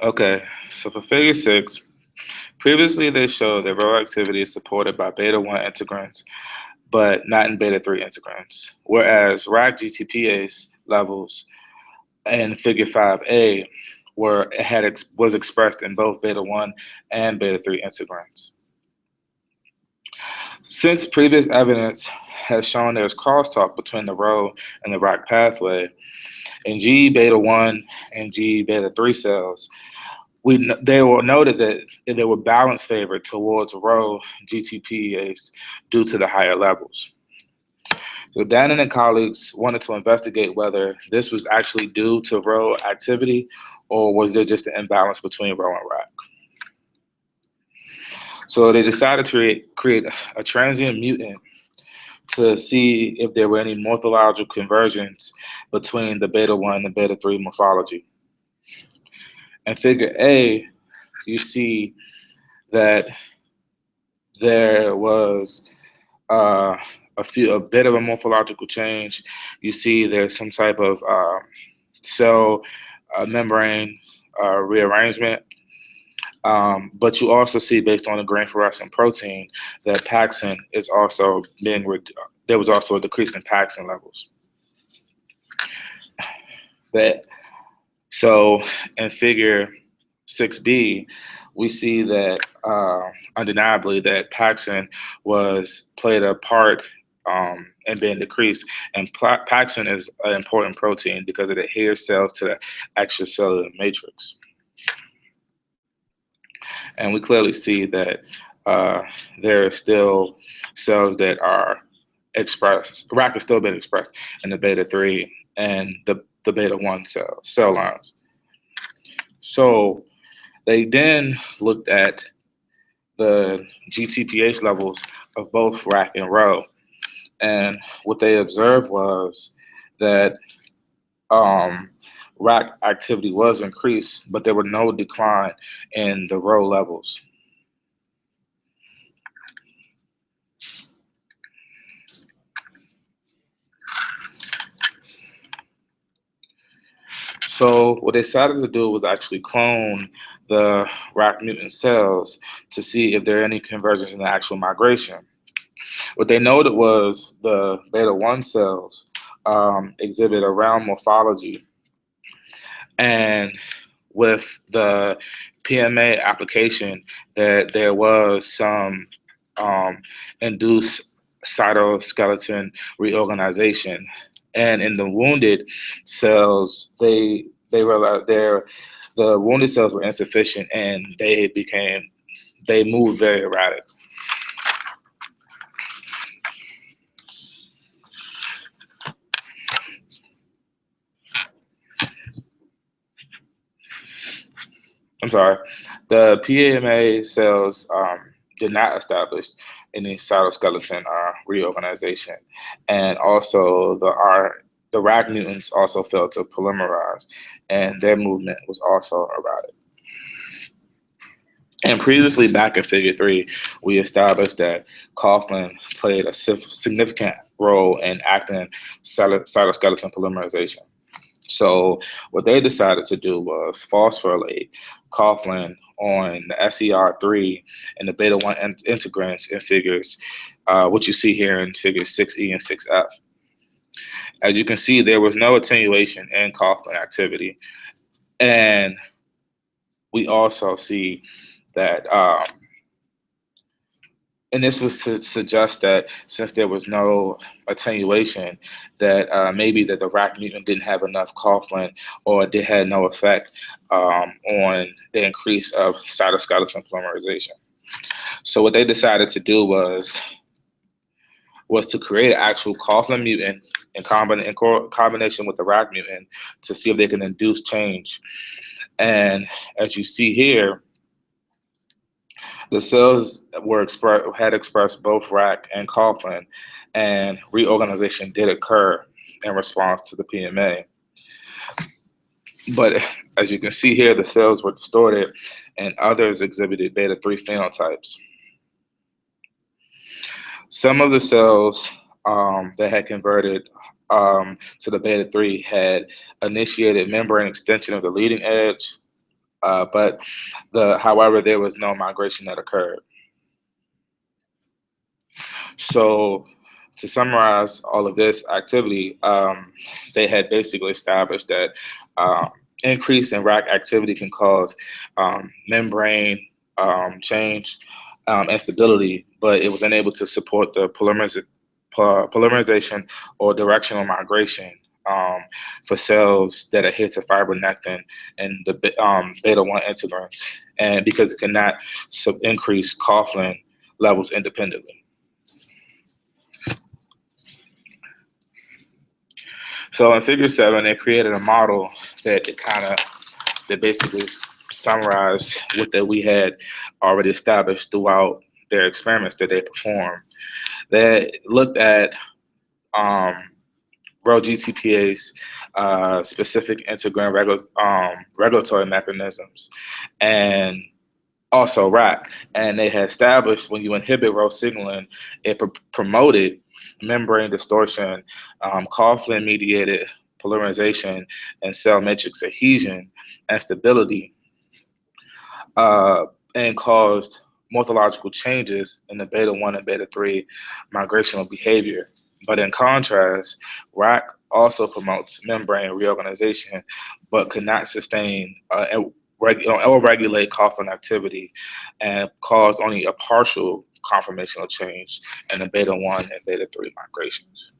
Okay, so for figure 6, previously they showed that Rho activity is supported by beta 1 integrants, but not in beta 3 integrants, whereas RAC GTPase levels in figure 5A was expressed in both beta 1 and beta 3 integrants. Since previous evidence has shown there's crosstalk between the Rho and the RAC pathway, in G beta 1 and G beta 3 cells, they were noted that they were balanced favored towards Rho GTPase due to the higher levels. So Dannon and colleagues wanted to investigate whether this was actually due to Rho activity or was there just an imbalance between Rho and RAC. So they decided to create a transient mutant to see if there were any morphological convergence between the beta 1 and beta 3 morphology. In figure A, you see that there was a bit of a morphological change. You see there's some type of cell membrane rearrangement. But you also see, based on the grain fluorescent protein, that Paxin is also there was also a decrease in Paxin levels. So in figure 6B, we see that undeniably that Paxin played a part in being decreased, and Paxin is an important protein because it adheres cells to the extracellular matrix. And we clearly see that there are still cells that are expressed. RAC is still being expressed in the beta 3 and the beta 1 cell lines. So they then looked at the GTPase levels of both RAC and Rho, and what they observed was that RAC activity was increased, but there were no decline in the Rho levels. So what they decided to do was actually clone the RAC mutant cells to see if there are any conversions in the actual migration. What they noted was the beta 1 cells exhibit a round morphology, and with the PMA application that there was some induced cytoskeleton reorganization. And in the wounded cells, they realized the wounded cells were insufficient and they moved very erratic. I'm sorry, the PMA cells did not establish any cytoskeleton reorganization, and also the RAC mutants also failed to polymerize, and their movement was also erratic. And previously, back in figure 3, we established that Coughlin played a significant role in actin cytoskeleton polymerization. So what they decided to do was phosphorylate Coughlin on the SER3 and the beta 1 integrants in figures, what you see here in figures 6E and 6F. As you can see, there was no attenuation in Coughlin activity. And we also see that, and this was to suggest that since there was no attenuation, that maybe that the RAC mutant didn't have enough Coughlin, or it had no effect on the increase of cytoskeleton polymerization. So what they decided to do was to create an actual Coughlin mutant in combination with the RAC mutant to see if they can induce change. And as you see here, the cells had expressed both RAC and Coughlin, and reorganization did occur in response to the PMA. But as you can see here, the cells were distorted, and others exhibited beta 3 phenotypes. Some of the cells that had converted to the beta 3 had initiated membrane extension of the leading edge, But however, there was no migration that occurred. So, to summarize all of this activity, they had basically established that um, increase in rack activity can cause membrane change and stability, but it was unable to support the polymerization or directional migration um, for cells that adhere to fibronectin and the beta 1 integrins, and because it cannot increase coughlin levels independently. So in Figure 7, they created a model that basically summarized what that we had already established throughout their experiments that they performed. They looked at um, Rho GTPase, specific integrin regulatory mechanisms, and also RAC. And they had established when you inhibit Rho signaling, it promoted membrane distortion, coughlin mediated polymerization, and cell matrix adhesion and stability, and caused morphological changes in the beta 1 and beta 3 migrational behavior. But in contrast, RAC also promotes membrane reorganization, but could not sustain or regulate coughlin activity, and caused only a partial conformational change in the beta 1 and beta 3 migrations.